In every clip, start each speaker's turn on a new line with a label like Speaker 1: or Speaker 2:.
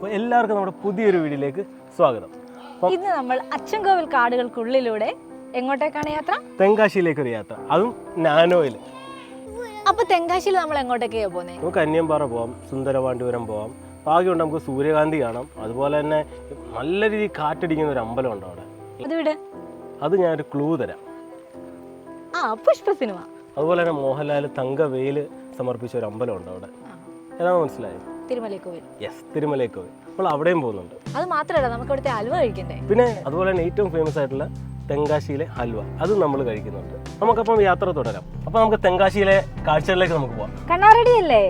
Speaker 1: അപ്പോൾ എല്ലാവർക്കും നമ്മുടെ പുതിയൊരു വീഡിയോയിലേക്ക് സ്വാഗതം.
Speaker 2: ഇന്ന് നമ്മൾ അച്ചൻകോവിൽ കാടുകൾക്കുള്ളിലൂടെ എങ്ങോട്ടേക്കാണ് യാത്ര?
Speaker 1: തെങ്കാശിയിലേക്കൊരു യാത്ര, അതും നാനോയിൽ.
Speaker 2: അപ്പോൾ തെങ്കാശിയിൽ നമ്മൾ എങ്ങോട്ടേക്കാണ് പോകുന്നത്?
Speaker 1: നമുക്ക് കന്യാംപാറ പോവാം, സുന്ദരപാണ്ഡിപുരം പോവാം, ഭാഗ്യമുണ്ട് നമുക്ക് സൂര്യകാന്തി കാണാം. അതുപോലെ തന്നെ നല്ല രീതിയിൽ കാറ്റടിക്കുന്ന ഒരു അമ്പലമുണ്ട് അവിടെ. അത് ഞാനൊരു ക്ലൂ തരാം.
Speaker 2: പുഷ്പ സിനിമ.
Speaker 1: അതുപോലെ തന്നെ മോഹൻലാൽ തങ്കവേൽ സമർപ്പിച്ച ഒരു അമ്പലമുണ്ട് അവിടെ. ഏതാ മനസ്സിലായോ?
Speaker 2: തിരുമലൈക്കോവിൽ.
Speaker 1: യെസ്, തിരുമലൈക്കോവിൽ. നമ്മൾ അവിടെയും പോകുന്നുണ്ട്.
Speaker 2: അത് മാത്രമല്ല, നമുക്ക് ഇവിടുത്തെ ഹൽവ കഴിക്കണ്ടേ?
Speaker 1: പിന്നെ അതുപോലെ തന്നെ ഏറ്റവും ഫേമസ് ആയിട്ടുള്ള തെങ്കാശിയിലെ ഹൽവ, അത് നമ്മൾ കഴിക്കുന്നുണ്ട്. നമുക്കപ്പം യാത്ര തുടരാം. അപ്പോൾ നമുക്ക് തെങ്കാശിയിലെ കാഴ്ചകളിലേക്ക് നമുക്ക് പോകാം.
Speaker 2: കണ്ണാ റെഡി അല്ലേ?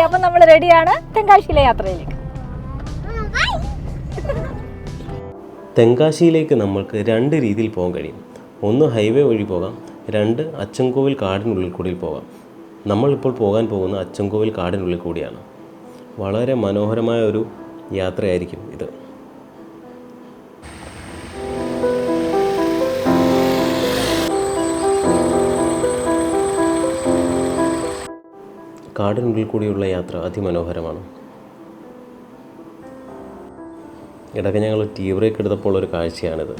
Speaker 2: അപ്പൊ നമ്മൾ റെഡിയാണ് തെങ്കാശിയിലെ യാത്രയിലേക്ക്.
Speaker 3: തെങ്കാശിയിലേക്ക് നമ്മൾക്ക് രണ്ട് രീതിയിൽ പോകാൻ കഴിയും. ഒന്ന് ഹൈവേ വഴി പോകാം, രണ്ട് അച്ചൻകോവിൽ കാടിനുള്ളിൽ കൂടി പോകാം. നമ്മളിപ്പോൾ പോകാൻ പോകുന്ന അച്ചൻകോവിൽ കാടിനുള്ളിൽ കൂടിയാണ്. വളരെ മനോഹരമായ ഒരു യാത്രയായിരിക്കും ഇത്. കാടിനുള്ളിൽ കൂടിയുള്ള യാത്ര അതിമനോഹരമാണ്. ഇടയ്ക്ക് ഞങ്ങൾ ടീ ബ്രേക്ക് എടുത്തപ്പോൾ ഒരു കാഴ്ചയാണിത്.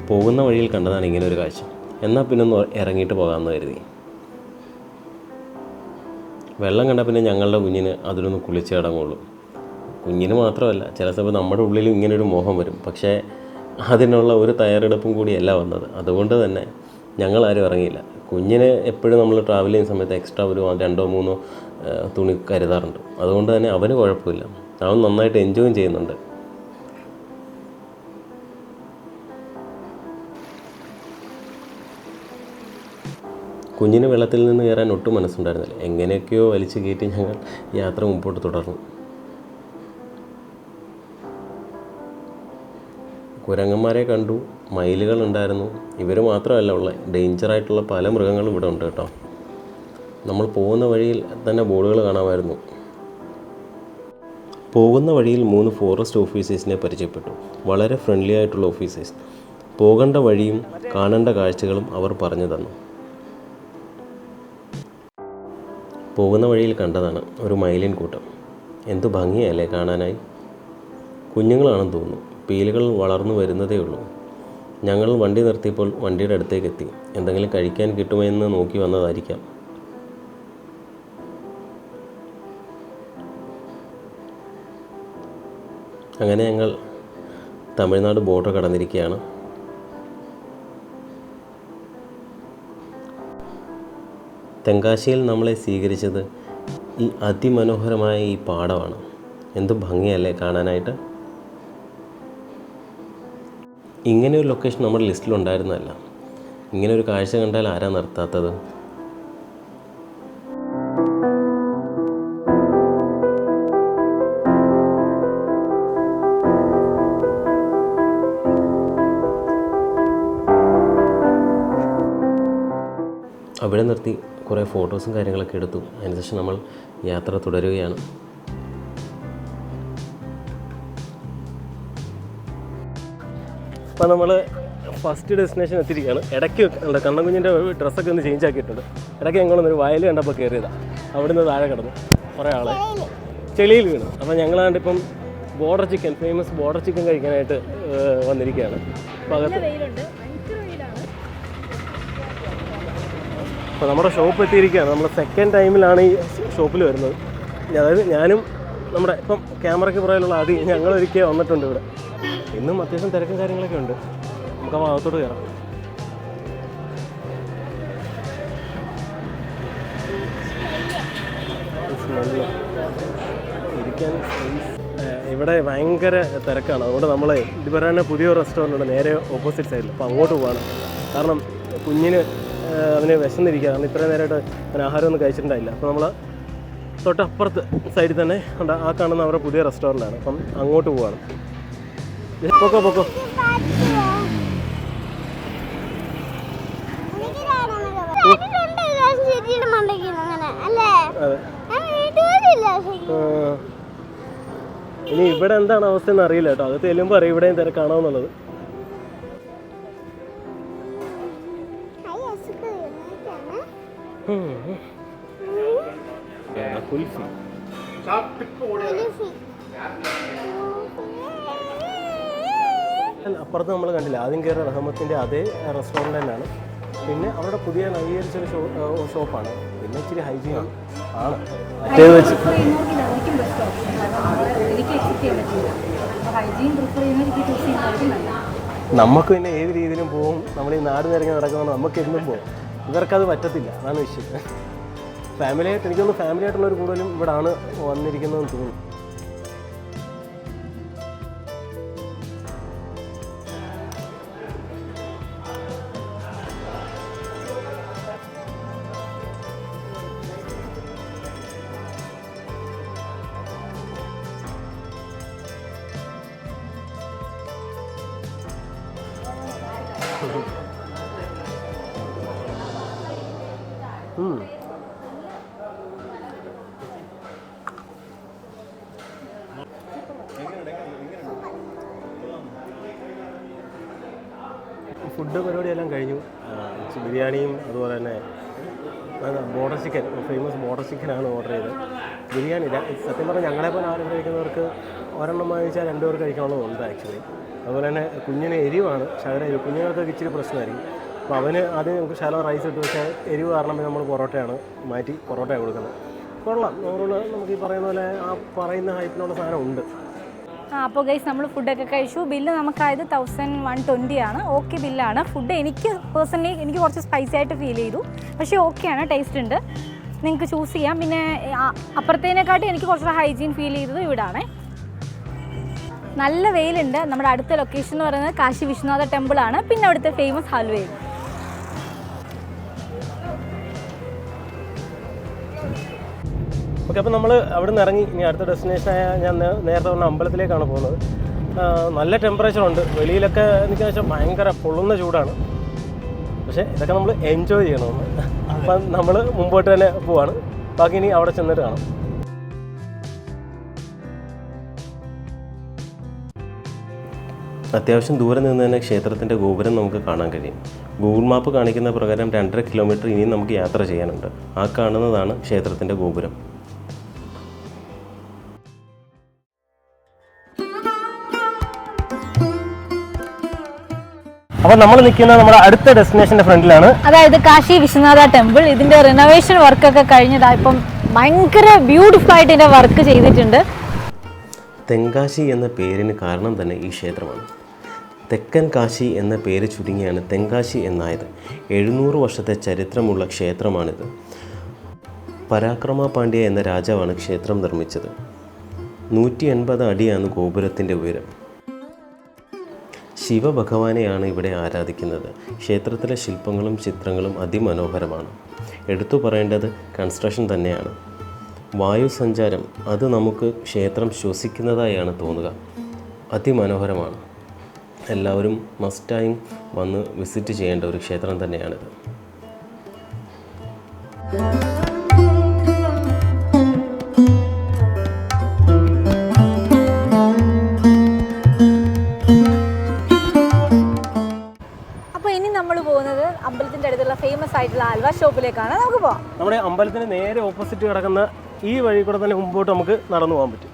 Speaker 3: പോകുന്ന വഴിയിൽ കണ്ടതാണ് ഇങ്ങനെ ഒരു കാഴ്ച. എന്നാൽ പിന്നെ ഒന്ന് ഇറങ്ങിയിട്ട് പോകാമെന്ന് കരുതി. വെള്ളം കണ്ടാൽ പിന്നെ ഞങ്ങളുടെ കുഞ്ഞിന് അതിലൊന്ന് കുളിച്ച് കിടങ്ങുള്ളൂ. കുഞ്ഞിന് മാത്രമല്ല, ചില സമയത്ത് നമ്മുടെ ഉള്ളിലും ഇങ്ങനൊരു മോഹം വരും. പക്ഷേ അതിനുള്ള ഒരു തയ്യാറെടുപ്പും കൂടിയല്ല വന്നത്. അതുകൊണ്ട് തന്നെ ഞങ്ങളാരും ഇറങ്ങിയില്ല. കുഞ്ഞിന് എപ്പോഴും നമ്മൾ ട്രാവൽ ചെയ്യുന്ന സമയത്ത് എക്സ്ട്രാ ഒരു 2-3 തുണി കരുതാറുണ്ട്. അതുകൊണ്ട് തന്നെ അവന് കുഴപ്പമില്ല, അവൻ നന്നായിട്ട് എൻജോയ് ചെയ്യുന്നുണ്ട്. കുഞ്ഞിന് വെള്ളത്തിൽ നിന്ന് കയറാൻ ഒട്ടും മനസ്സുണ്ടായിരുന്നില്ല. എങ്ങനെയൊക്കെയോ വലിച്ചു കയറ്റി ഞങ്ങൾ യാത്ര മുമ്പോട്ട് തുടർന്നു. കുരങ്ങന്മാരെ കണ്ടു, മയിലുകളുണ്ടായിരുന്നു. ഇവർ മാത്രമല്ല ഉള്ളത്, ഡേഞ്ചറായിട്ടുള്ള പല മൃഗങ്ങളും ഇവിടെ ഉണ്ട് കേട്ടോ. നമ്മൾ പോകുന്ന വഴിയിൽ തന്നെ ബോർഡുകൾ കാണാമായിരുന്നു. പോകുന്ന വഴിയിൽ 3 ഫോറസ്റ്റ് ഓഫീസേഴ്സിനെ പരിചയപ്പെട്ടു. വളരെ ഫ്രണ്ട്ലി ആയിട്ടുള്ള ഓഫീസേഴ്സ്. പോകേണ്ട വഴിയും കാണേണ്ട കാഴ്ചകളും അവർ പറഞ്ഞു തന്നു. പോകുന്ന വഴിയിൽ കണ്ടതാണ് ഒരു മയിലിൻ കൂട്ടം. എന്തു ഭംഗിയല്ലേ കാണാനായി. കുഞ്ഞുങ്ങളാണെന്ന് തോന്നുന്നു. പീലുകൾ വളർന്നു വരുന്നതേ ഉള്ളൂ. ഞങ്ങൾ വണ്ടി നിർത്തിയപ്പോൾ വണ്ടിയുടെ അടുത്തേക്ക് എത്തി. എന്തെങ്കിലും കഴിക്കാൻ കിട്ടുമെന്ന് നോക്കി വന്നതായിരിക്കാം. അങ്ങനെ ഞങ്ങൾ തമിഴ്നാട് ബോർഡർ കടന്നിരിക്കുകയാണ്. തെങ്കാശിയിൽ നമ്മളെ സ്വീകരിച്ചത് ഈ അതിമനോഹരമായ ഈ പാടമാണ്. എന്ത് ഭംഗിയല്ലേ കാണാനായിട്ട്. ഇങ്ങനെയൊരു ലൊക്കേഷൻ നമ്മുടെ ലിസ്റ്റിലുണ്ടായിരുന്നതല്ല. ഇങ്ങനെയൊരു കാഴ്ച കണ്ടാൽ ആരാ നിർത്താത്തത്? അവിടെ നിർത്തി കുറേ ഫോട്ടോസും കാര്യങ്ങളൊക്കെ എടുത്തു. അതിനുശേഷം നമ്മൾ യാത്ര തുടരുകയാണ്.
Speaker 1: അപ്പോൾ നമ്മൾ ഫസ്റ്റ് ഡെസ്റ്റിനേഷൻ എത്തിയിരിക്കുകയാണ്. ഇടയ്ക്ക് കണ്ണൻകുഞ്ഞിൻ്റെ ഡ്രസ്സൊക്കെ ഒന്ന് ചേഞ്ച് ആക്കിയിട്ടുണ്ട്. ഇടയ്ക്ക് ഞങ്ങളൊന്നൊരു വയൽ കണ്ടപ്പോൾ കയറിയതാണ്. അവിടെ നിന്ന് താഴെ കിടന്നു കുറേ ആളെ ചെളിയിൽ വീണു. അപ്പോൾ ഞങ്ങളാണ്ട് ഇപ്പം ഫേമസ് ബോർഡർ ചിക്കൻ കഴിക്കാനായിട്ട് വന്നിരിക്കുകയാണ്. അപ്പോൾ അപ്പോൾ നമ്മുടെ ഷോപ്പ് എത്തിയിരിക്കുകയാണ്. നമ്മൾ സെക്കൻഡ് ടൈമിലാണ് ഈ ഷോപ്പിൽ വരുന്നത്. അതായത് ഞാനും നമ്മുടെ ഇപ്പം ക്യാമറയ്ക്ക് പുറകിലുള്ള ഞങ്ങളൊരിക്കൽ വന്നിട്ടുണ്ട് ഇവിടെ. ഇന്നും അത്യാവശ്യം തിരക്കും കാര്യങ്ങളൊക്കെ ഉണ്ട്. നമുക്ക് ആ ഭാഗത്തോട്ട് കയറാം. ഇരിക്കാൻ ഇവിടെ ഭയങ്കര തിരക്കാണ്. അതുകൊണ്ട് നമ്മൾ ഇതുപോലെ തന്നെ പുതിയൊരു റെസ്റ്റോറൻ്റ് ഉണ്ട് നേരെ ഓപ്പോസിറ്റ് സൈഡിൽ. അപ്പോൾ അങ്ങോട്ട് പോവാണ്. കാരണം കുഞ്ഞിന് അവന് വിശന്നിരിക്കുക. കാരണം ഇത്രയും നേരമായിട്ട് അവന് ആഹാരമൊന്നും കഴിച്ചിട്ടുണ്ടായില്ല. അപ്പോൾ നമ്മൾ തൊട്ടപ്പുറത്ത് സൈഡിൽ തന്നെ ഉണ്ട് ആ കാണുന്ന അവരുടെ പുതിയ റെസ്റ്റോറൻ്റാണ്. അപ്പം അങ്ങോട്ട് പോവാണ്. പൊക്കോ ഇനി ഇവിടെ എന്താണ് അവസ്ഥ എന്ന് അറിയില്ല കേട്ടോ. അകത്ത് ചെല്ലുമ്പോൾ അറിയാം ഇവിടെയും തിരക്കാണോ എന്നുള്ളത്. അപ്പുറത്ത് നമ്മൾ കണ്ടില്ല, ആദ്യം കയറിയ റഹ്മത്തിൻ്റെ അതേ റെസ്റ്റോറൻറ്റ് തന്നെയാണ്. പിന്നെ അവിടെ പുതിയ നവീകരിച്ചൊരു ഷോപ്പാണ്. പിന്നെ ഇച്ചിരി ഹൈജീൻ ആണ്. നമുക്ക് പിന്നെ ഏത് രീതിയിലും പോവും. നമ്മൾ ഈ നാട് നിരങ്ങി നടക്കുന്നത് നമുക്ക് എന്നും പോകും. ഇവർക്കത് പറ്റത്തില്ല, അതാണ് വിഷയം. ഫാമിലിയായിട്ട് എനിക്കൊന്ന് ഫാമിലിയായിട്ടുള്ളവർ കൂടുതലും ഇവിടെ ആണ് വന്നിരിക്കുന്നതെന്ന് തോന്നുന്നു. ഫുഡ് പരിപാടിയെല്ലാം കഴിഞ്ഞു. ബിരിയാണിയും അതുപോലെ തന്നെ ബോർഡർ ചിക്കൻ, ഫേമസ് ബോർഡർ ചിക്കനാണ് ഓർഡർ ചെയ്തത്. ബിരിയാണി സത്യം പറഞ്ഞാൽ ഞങ്ങളെപ്പോലെ ആരും കഴിക്കുന്നവർക്ക് ഒരെണ്ണം വാങ്ങിച്ചാൽ 2 പേർ കഴിക്കാനുള്ളതുണ്ട് ആക്ച്വലി. അതുപോലെ തന്നെ കുഞ്ഞിന് എരിവാണ്, ശകല എരിവ്. കുഞ്ഞുങ്ങൾക്ക് ഇച്ചിരി പ്രശ്നമായിരിക്കും. അപ്പോൾ അവന് ആദ്യം നമുക്ക് ശകലം റൈസ് ഇട്ട്, പക്ഷേ എരിവ് കാരണം നമ്മൾ പൊറോട്ടയാണ് മാറ്റി പൊറോട്ടയാണ് കൊടുക്കുന്നത്. കൊള്ളാം, നമുക്ക് ഈ പറയുന്ന പോലെ ആ പറയുന്ന ഹൈപ്പിനുള്ള സാധനം ഉണ്ട്.
Speaker 2: അപ്പോൾ ഗൈസ് നമ്മൾ ഫുഡൊക്കെ കഴിച്ചു. ബില്ല് നമുക്കായത് 1120 ആണ്. ഓക്കെ ബില്ലാണ്. ഫുഡ് എനിക്ക് പേഴ്സണലി എനിക്ക് കുറച്ച് സ്പൈസി ആയിട്ട് ഫീൽ ചെയ്തു, പക്ഷേ ഓക്കെയാണ്, ടേസ്റ്റ് ഉണ്ട്. നിങ്ങൾക്ക് ചൂസ് ചെയ്യാം. പിന്നെ അപ്പുറത്തേനെക്കാട്ടി എനിക്ക് കുറച്ചുകൂടെ ഹൈജീൻ ഫീൽ ചെയ്തത് ഇവിടാണ്. നല്ല വെയിലുണ്ട്. നമ്മുടെ അടുത്ത ലൊക്കേഷൻ എന്ന് പറയുന്നത് കാശി വിശ്വനാഥ ടെമ്പിളാണ്. പിന്നെ അവിടുത്തെ ഫേമസ് ഹൽവയും.
Speaker 1: ഓക്കെ, അപ്പോൾ നമ്മൾ അവിടെ നിന്ന് ഇറങ്ങി ഇനി അടുത്ത ഡെസ്റ്റിനേഷനായ ഞാൻ നേരത്തെ പറഞ്ഞ അമ്പലത്തിലേക്കാണ് പോകുന്നത്. നല്ല ടെമ്പറേച്ചറുണ്ട് വെളിയിലൊക്കെ. എനിക്ക് വെച്ചാൽ ഭയങ്കര പൊള്ളുന്ന ചൂടാണ്. പക്ഷേ ഇതൊക്കെ നമ്മൾ എൻജോയ് ചെയ്യണമെന്ന്. അപ്പം നമ്മൾ മുമ്പോട്ട് തന്നെ പോവാണ്. ബാക്കി ഇനി അവിടെ ചെന്നിട്ട് കാണാം.
Speaker 3: അത്യാവശ്യം ദൂരെ നിന്ന് തന്നെ ക്ഷേത്രത്തിൻ്റെ ഗോപുരം നമുക്ക് കാണാൻ കഴിയും. ഗൂഗിൾ മാപ്പ് കാണിക്കുന്ന പ്രകാരം 2.5 കിലോമീറ്റർ ഇനിയും നമുക്ക് യാത്ര ചെയ്യാനുണ്ട്. ആ കാണുന്നതാണ് ക്ഷേത്രത്തിൻ്റെ ഗോപുരം.
Speaker 1: അപ്പോൾ നമ്മൾ നിൽക്കുന്നത് നമ്മുടെ അടുത്ത ഡെസ്റ്റിനേഷൻ്റെ ഫ്രണ്ടിലാണ്,
Speaker 2: അതായത് കാശി വിശ്വനാഥ ടെമ്പിൾ. ഇതിൻ്റെ റിനോവേഷൻ വർക്കൊക്കെ കഴിഞ്ഞതാ. ഇപ്പം ഭയങ്കര ബ്യൂട്ടിഫുൾ ആയിട്ട് ഇതിൻ്റെ വർക്ക് ചെയ്തിട്ടുണ്ട്.
Speaker 3: തെങ്കാശി എന്ന പേരിന് കാരണം തന്നെ ഈ ക്ഷേത്രമാണ്. തെക്കൻ കാശി എന്ന പേര് ചുരുങ്ങിയാണ് തെങ്കാശി എന്നായത്. 700 വർഷത്തെ ചരിത്രമുള്ള ക്ഷേത്രമാണിത്. പരാക്രമ പാണ്ഡ്യ എന്ന രാജാവാണ് ക്ഷേത്രം നിർമ്മിച്ചത്. 180 അടിയാണ് ഗോപുരത്തിൻ്റെ ഉയരം. ശിവഭഗവാനെയാണ് ഇവിടെ ആരാധിക്കുന്നത്. ക്ഷേത്രത്തിലെ ശില്പങ്ങളും ചിത്രങ്ങളും അതിമനോഹരമാണ്. എടുത്തു പറയേണ്ടത് കൺസ്ട്രക്ഷൻ തന്നെയാണ്. വായുസഞ്ചാരം അത് നമുക്ക് ക്ഷേത്രം ശ്വസിക്കുന്നതായാണ് തോന്നുക. അതിമനോഹരമാണ്. എല്ലാവരും മസ്റ്റായും വന്ന് വിസിറ്റ് ചെയ്യേണ്ട ഒരു ക്ഷേത്രം തന്നെയാണിത്.
Speaker 2: അപ്പോൾ ഇനി നമ്മൾ പോകുന്നത് അമ്പലത്തിൻ്റെ അടുത്തുള്ള ഫേമസ് ആയിട്ടുള്ള ഹൽവ ഷോപ്പിലേക്കാണ്. നമുക്ക് പോകാം.
Speaker 1: നമ്മുടെ അമ്പലത്തിന് നേരെ ഓപ്പോസിറ്റ് കിടക്കുന്ന ഈ വഴി കൂടെ തന്നെ മുമ്പോട്ട് നമുക്ക് നടന്നു പോകാൻ പറ്റും.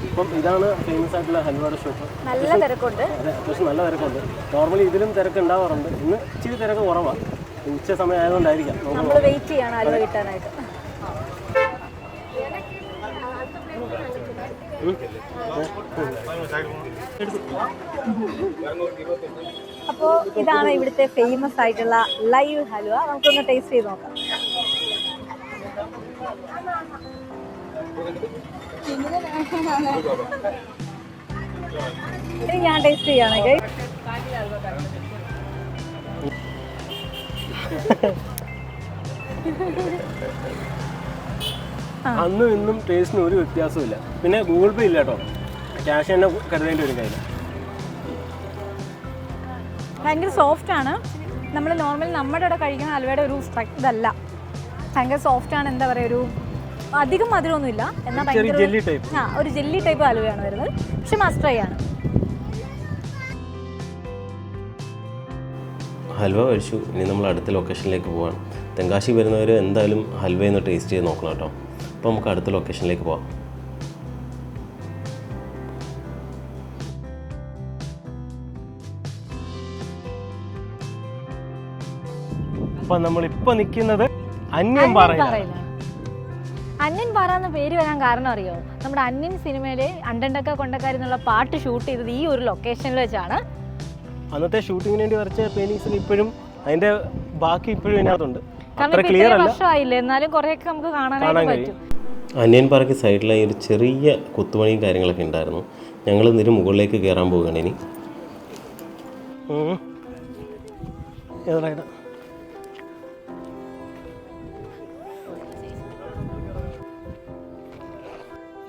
Speaker 1: ഇപ്പം ഇതാണ് ഫേമസ് ആയിട്ടുള്ള ഹൽവയുടെ ഷോപ്പ്.
Speaker 2: നല്ല തിരക്കുണ്ട്.
Speaker 1: അതെ, അത്യാവശ്യം നല്ല തിരക്കുണ്ട്. നോർമലി ഇതിലും തിരക്ക് ഉണ്ടാവാറുണ്ട്. ഇന്ന് ഇച്ചിരി തിരക്ക് കുറവാണ്. ഉച്ച സമയം ആയതുകൊണ്ടായിരിക്കാം.
Speaker 2: നമ്മൾ വെയിറ്റ് ചെയ്യാണ് ഹൽവ കിട്ടാനായിട്ട്. അപ്പോൾ ഇതാണ് ഇവിടുത്തെ ഫേമസ് ആയിട്ടുള്ള ലൈവ് ഹൽവ. നമുക്കൊന്ന് ടേസ്റ്റ് ചെയ്ത് നോക്കാം. ഞാൻ ടേസ്റ്റ് ചെയ്യാണ്.
Speaker 1: അന്നും ഇന്നും ടേസ്റ്റിന് ഒരു വ്യത്യാസമില്ല. പിന്നെ ഗൂഗിൾ പേ ഇല്ല കേട്ടോ, ക്യാഷ് തന്നെ കരുതേണ്ടി വരും കയ്യിൽ.
Speaker 2: ഭയങ്കര സോഫ്റ്റാണ്. നമ്മൾ നോർമൽ നമ്മുടെ ഇവിടെ കഴിക്കുന്ന ഹൽവയുടെ ഒരു ഇതല്ല. ഭയങ്കര സോഫ്റ്റാണ്. എന്താ പറയുക, ഒരു അധികം മധുരമൊന്നുമില്ല, എന്നാൽ ഭയങ്കര ഒരു ജെല്ലി ടൈപ്പ് ഹൽവയാണ് വരുന്നത്. പക്ഷെ മസ്റ്റ് ട്രൈ ആണ്.
Speaker 3: ഹൽവ കഴിച്ചു. ഇനി നമ്മൾ അടുത്ത ലൊക്കേഷനിലേക്ക് പോവാണ്. തെങ്കാശി വരുന്നവർ എന്തായാലും ഹൽവയൊന്ന് ടേസ്റ്റ് ചെയ്ത് നോക്കണം കേട്ടോ. അപ്പോൾ നമുക്ക് അടുത്ത ലൊക്കേഷനിലേക്ക് പോവാം.
Speaker 1: അപ്പം നമ്മളിപ്പോൾ നിൽക്കുന്നത് അന്യൻപാറയിലാണ്.
Speaker 2: അന്യൻപാറ എന്ന പേര് വരാൻ കാരണം അറിയോ? നമ്മുടെ അന്യൻ സിനിമയിലെ അണ്ടണ്ടക്ക കൊണ്ടക്കാരി എന്നുള്ള പാട്ട് ഷൂട്ട് ചെയ്തത് ഈ ഒരു ലൊക്കേഷനിൽ വെച്ചാണ്.
Speaker 1: അന്നത്തെ ഷൂട്ടിങ്ങിന് വേണ്ടി വരച്ച പെയിന്റിങ്സ് ഇപ്പോഴും അതിന്റെ ബാക്കി ഇപ്പോഴും ഇതിനകത്തുണ്ട്. അത്ര ക്ലിയർ അല്ല,
Speaker 2: വർഷമായില്ല, എന്നാലും കുറേയൊക്കെ നമുക്ക് കാണാനായിട്ട് പറ്റും.
Speaker 3: അന്യൻപാറയ്ക്ക് സൈഡിലായി ഒരു ചെറിയ കുത്തുപണിയും കാര്യങ്ങളൊക്കെ ഉണ്ടായിരുന്നു. ഞങ്ങൾ ഇതിന് മുകളിലേക്ക് കയറാൻ പോവുകയാണ് ഇനി.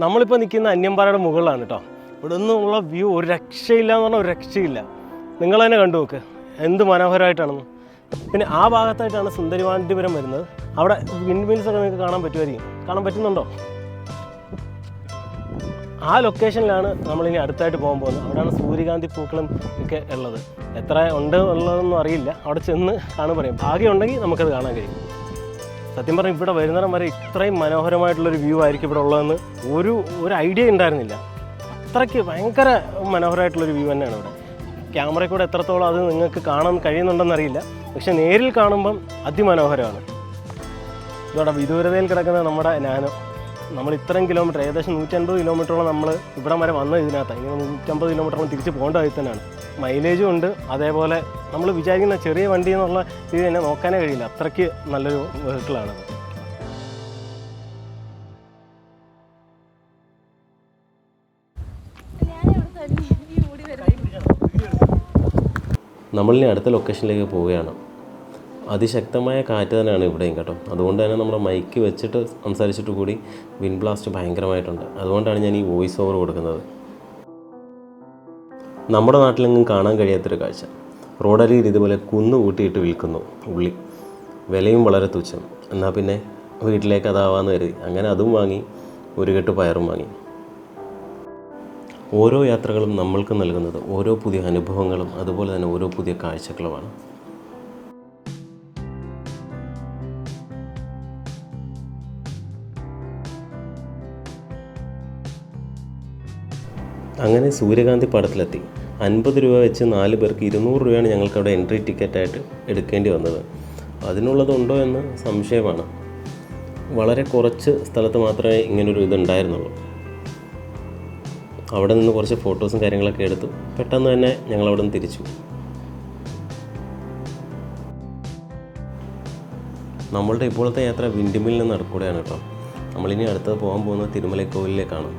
Speaker 1: നമ്മളിപ്പോൾ നിൽക്കുന്ന അന്യൻപാറയുടെ മുകളിലാണ് കേട്ടോ. ഇവിടെ നിന്നുള്ള വ്യൂ ഒരു രക്ഷയില്ല എന്ന് പറഞ്ഞാൽ ഒരു രക്ഷയില്ല. നിങ്ങൾ തന്നെ കണ്ടു നോക്ക് എന്ത് മനോഹരമായിട്ടാണെന്ന്. പിന്നെ ആ ഭാഗത്തായിട്ടാണ് സുന്ദരിവാണ്ടിപുരം വരുന്നത്. അവിടെ വിൻഡ് മിൽസ് ഒക്കെ നിങ്ങൾക്ക് കാണാൻ പറ്റുമായിരിക്കും. കാണാൻ പറ്റുന്നുണ്ടോ? ആ ലൊക്കേഷനിലാണ് നമ്മളിനി അടുത്തായിട്ട് പോകാൻ പോകുന്നത്. അവിടെയാണ് സൂര്യകാന്തി പൂക്കളും ഒക്കെ ഉള്ളത്. എത്ര ഉണ്ട് ഉള്ളതെന്നൊന്നും അറിയില്ല. അവിടെ ചെന്ന് കാണാൻ പറയും. ഭാഗ്യം ഉണ്ടെങ്കിൽ നമുക്കത് കാണാൻ കഴിയും. സത്യം പറഞ്ഞാൽ ഇവിടെ വരുന്നിടം വരെ ഇത്രയും മനോഹരമായിട്ടുള്ളൊരു വ്യൂ ആയിരിക്കും ഇവിടെ ഉള്ളതെന്ന് ഒരു ഐഡിയ ഉണ്ടായിരുന്നില്ല. അത്രയ്ക്ക് ഭയങ്കര മനോഹരമായിട്ടുള്ളൊരു വ്യൂ തന്നെയാണ് ഇവിടെ. ക്യാമറയിൽ കൂടെ എത്രത്തോളം അത് നിങ്ങൾക്ക് കാണാൻ കഴിയുന്നുണ്ടെന്നറിയില്ല, പക്ഷെ നേരിൽ കാണുമ്പം അതിമനോഹരമാണ്. ഇതോടെ വിദൂരതയിൽ കിടക്കുന്ന നമ്മുടെ നാനോ. നമ്മൾ ഇത്രയും കിലോമീറ്റർ, ഏകദേശം 150 കിലോമീറ്ററോളം നമ്മൾ ഇവിടം വരെ വന്നത് ഇതിനകത്താണ്. ഇനി 150 കിലോമീറ്ററോളം തിരിച്ച് പോകേണ്ട വഴി തന്നെയാണ്. മൈലേജും ഉണ്ട്. അതേപോലെ നമ്മൾ വിചാരിക്കുന്ന ചെറിയ വണ്ടി എന്നുള്ള രീതി തന്നെ നോക്കാനേ കഴിയില്ല. അത്രയ്ക്ക് നല്ലൊരു വെഹിക്കിളാണത്.
Speaker 3: നമ്മളിനി അടുത്ത ലൊക്കേഷനിലേക്ക് പോവുകയാണ്. അതിശക്തമായ കാറ്റ് തന്നെയാണ് ഇവിടെയും കേട്ടോ. അതുകൊണ്ട് തന്നെ നമ്മുടെ മൈക്ക് വെച്ചിട്ട് സംസാരിച്ചിട്ട് കൂടി വിൻഡ് ബ്ലാസ്റ്റ് ഭയങ്കരമായിട്ടുണ്ട്. അതുകൊണ്ടാണ് ഞാൻ ഈ വോയിസ് ഓവർ കൊടുക്കുന്നത്. നമ്മുടെ നാട്ടിലെങ്ങും കാണാൻ കഴിയാത്തൊരു കാഴ്ച. റോഡരികിൽ ഇതുപോലെ കുന്നു കൂട്ടിയിട്ട് വിൽക്കുന്നു ഉള്ളി. വിലയും വളരെ തുച്ഛം. എന്നാൽ പിന്നെ വീട്ടിലേക്ക് അതാവാന്ന് കരുതി അങ്ങനെ അതും വാങ്ങി, ഒരു കെട്ട് പയറും വാങ്ങി. ഓരോ യാത്രകളും നമ്മൾക്ക് നൽകുന്നത് ഓരോ പുതിയ അനുഭവങ്ങളും അതുപോലെ തന്നെ ഓരോ പുതിയ കാഴ്ചകളുമാണ്. അങ്ങനെ സൂര്യകാന്തി പടത്തിലെത്തി. 50 രൂപ വെച്ച് 4 പേർക്ക് 200 രൂപയാണ് ഞങ്ങൾക്കവിടെ എൻട്രി ടിക്കറ്റായിട്ട് എടുക്കേണ്ടി വന്നത്. അതിനുള്ളതുണ്ടോ എന്ന് സംശയമാണ്. വളരെ കുറച്ച് സ്ഥലത്ത് മാത്രമേ ഇങ്ങനൊരു ഇതുണ്ടായിരുന്നുള്ളൂ. അവിടെ നിന്ന് കുറച്ച് ഫോട്ടോസും കാര്യങ്ങളൊക്കെ എടുത്തു. പെട്ടെന്ന് തന്നെ ഞങ്ങളവിടെ നിന്ന് തിരിച്ചു. നമ്മളുടെ ഇപ്പോഴത്തെ യാത്ര വിൻഡ്മില്ലിൽ നിന്ന് നടക്കുകയാണ് കേട്ടോ. നമ്മളിനി അടുത്തത് പോകാൻ പോകുന്നത് തിരുമലൈക്കോവിലേക്കാണ്.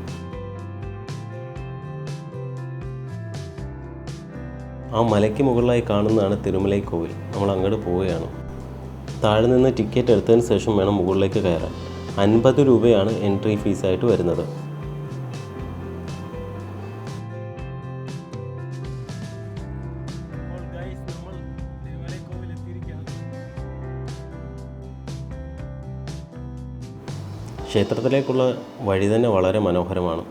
Speaker 3: ആ മലയ്ക്ക് മുകളിലായി കാണുന്നതാണ് തിരുമലൈക്കോവിൽ. നമ്മൾ അങ്ങോട്ട് പോവുകയാണ്. താഴെ നിന്ന് ടിക്കറ്റ് എടുത്തതിന് ശേഷം വേണം മുകളിലേക്ക് കയറാൻ. 50 രൂപയാണ് എൻട്രി ഫീസായിട്ട് വരുന്നത്. ക്ഷേത്രത്തിലേക്കുള്ള വഴി തന്നെ വളരെ മനോഹരമാണ്.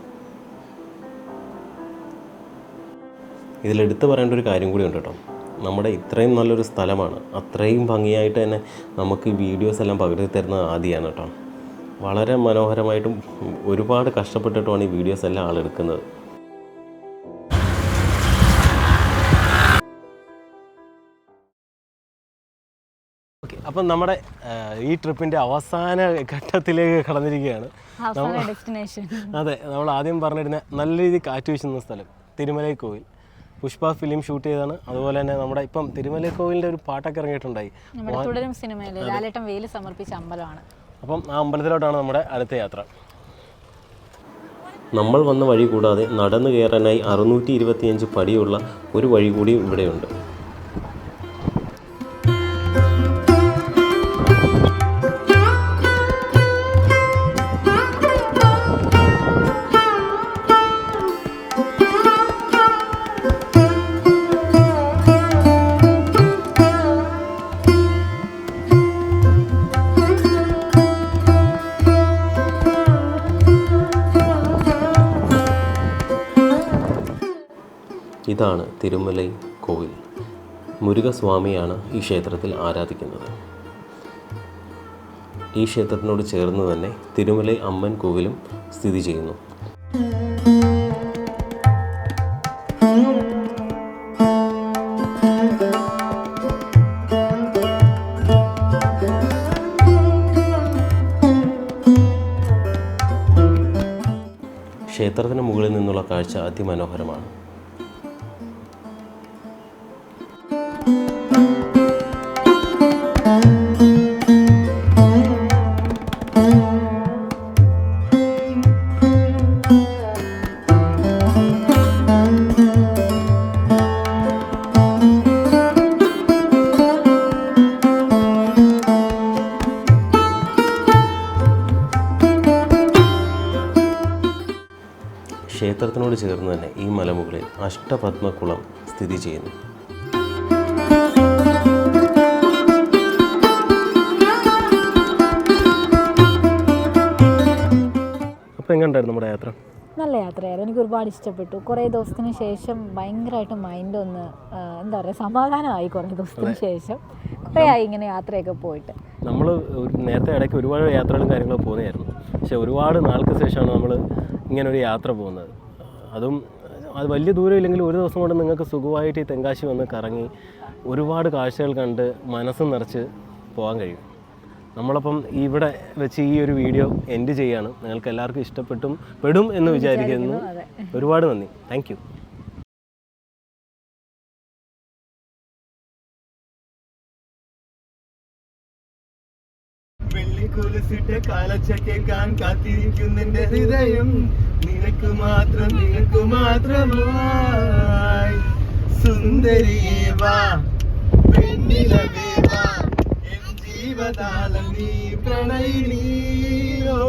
Speaker 3: ഇതിലെടുത്ത് പറയേണ്ട ഒരു കാര്യം കൂടി ഉണ്ട് കേട്ടോ. നമ്മുടെ ഇത്രയും നല്ലൊരു സ്ഥലമാണ്, അത്രയും ഭംഗിയായിട്ട് തന്നെ നമുക്ക് ഈ വീഡിയോസ് എല്ലാം പകർത്തി തരുന്നത് ആദ്യമാണ് കേട്ടോ. വളരെ മനോഹരമായിട്ടും ഒരുപാട് കഷ്ടപ്പെട്ടിട്ടുമാണ് ഈ വീഡിയോസ് എല്ലാം ആളെടുക്കുന്നത്.
Speaker 1: അപ്പം നമ്മുടെ ഈ ട്രിപ്പിൻ്റെ അവസാന ഘട്ടത്തിലേക്ക് കടന്നിരിക്കുകയാണ്. അതെ, നമ്മൾ ആദ്യം പറഞ്ഞിരുന്ന നല്ല രീതിയിൽ കാറ്റ് വീശുന്ന സ്ഥലം തിരുമലൈക്കോവിൽ. പുഷ്പ ഫിലിം ഷൂട്ട് ചെയ്താണ്. അതുപോലെ തന്നെ നമ്മുടെ ഇപ്പം തിരുമലൈക്കോവിലിൻ്റെ ഒരു പാട്ടൊക്കെ ഇറങ്ങിയിട്ടുണ്ടായി. അപ്പം ആ അമ്പലത്തിലോട്ടാണ് നമ്മുടെ അടുത്ത യാത്ര.
Speaker 3: നമ്മൾ വന്ന വഴി കൂടാതെ നടന്നു കയറാനായി 625 പടിയുള്ള ഒരു വഴി കൂടി ഇവിടെയുണ്ട്. ഇതാണ് തിരുമലൈ കോവിൽ. മുരുകസ്വാമിയാണ് ഈ ക്ഷേത്രത്തിൽ ആരാധിക്കുന്നത്. ഈ ക്ഷേത്രത്തിനോട് ചേർന്ന് തന്നെ തിരുമലൈ അമ്മൻ കോവിലും സ്ഥിതി ചെയ്യുന്നു. ക്ഷേത്രത്തിന് മുകളിൽ നിന്നുള്ള കാഴ്ച അതിമനോഹരമാണ്. ക്ഷേത്രത്തിനോട് ചേർന്ന് തന്നെ ഈ മലമുകളിൽ അഷ്ടപത്മകുളം സ്ഥിതി ചെയ്യുന്നു.
Speaker 1: അപ്പോൾ എങ്ങനെയുണ്ടായിരുന്നു നമ്മുടെ യാത്ര?
Speaker 2: നല്ല യാത്രയായിരുന്നു. എനിക്ക് ഒരുപാട് ഇഷ്ടപ്പെട്ടു. കുറേ ദിവസത്തിന് ശേഷം ഭയങ്കരമായിട്ട് മൈൻഡ് ഒന്ന് എന്താ പറയുക, സമാധാനമായി. കുറേ ദിവസത്തിന് ശേഷം കുറേ ആയി ഇങ്ങനെ യാത്രയൊക്കെ പോയിട്ട്.
Speaker 1: നമ്മൾ നേരത്തെ ഇടയ്ക്ക് ഒരുപാട് യാത്രകളും കാര്യങ്ങളൊക്കെ പോകുന്നതായിരുന്നു. പക്ഷേ ഒരുപാട് നാൾക്ക് ശേഷമാണ് നമ്മൾ ഇങ്ങനൊരു യാത്ര പോകുന്നത്. അതും അത് വലിയ ദൂരം ഇല്ലെങ്കിൽ ഒരു ദിവസം കൊണ്ട് നിങ്ങൾക്ക് സുഖമായിട്ട് ഈ തെങ്കാശി വന്ന് കറങ്ങി ഒരുപാട് കാഴ്ചകൾ കണ്ട് മനസ്സും നിറച്ച് പോകാൻ കഴിയും. നമ്മളപ്പം ഇവിടെ വെച്ച് ഈ ഒരു വീഡിയോ എൻഡ് ചെയ്യാണ്. നിങ്ങൾക്ക് എല്ലാവർക്കും പെടും എന്ന് വിചാരിക്കുന്നു. ഒരുപാട് നന്ദി. Thank you.
Speaker 4: വെള്ളിക്കുലസിട്ട് കാലച്ചക്കാൻ കാത്തിരിക്കുന്നെന്റെ ഹൃദയം നിനക്ക് മാത്രമായി. സുന്ദരിയേ വാ, പെണ്ണിലവേ വാ, എൻ ജീവതാളം നീ, പ്രണയിനിയോ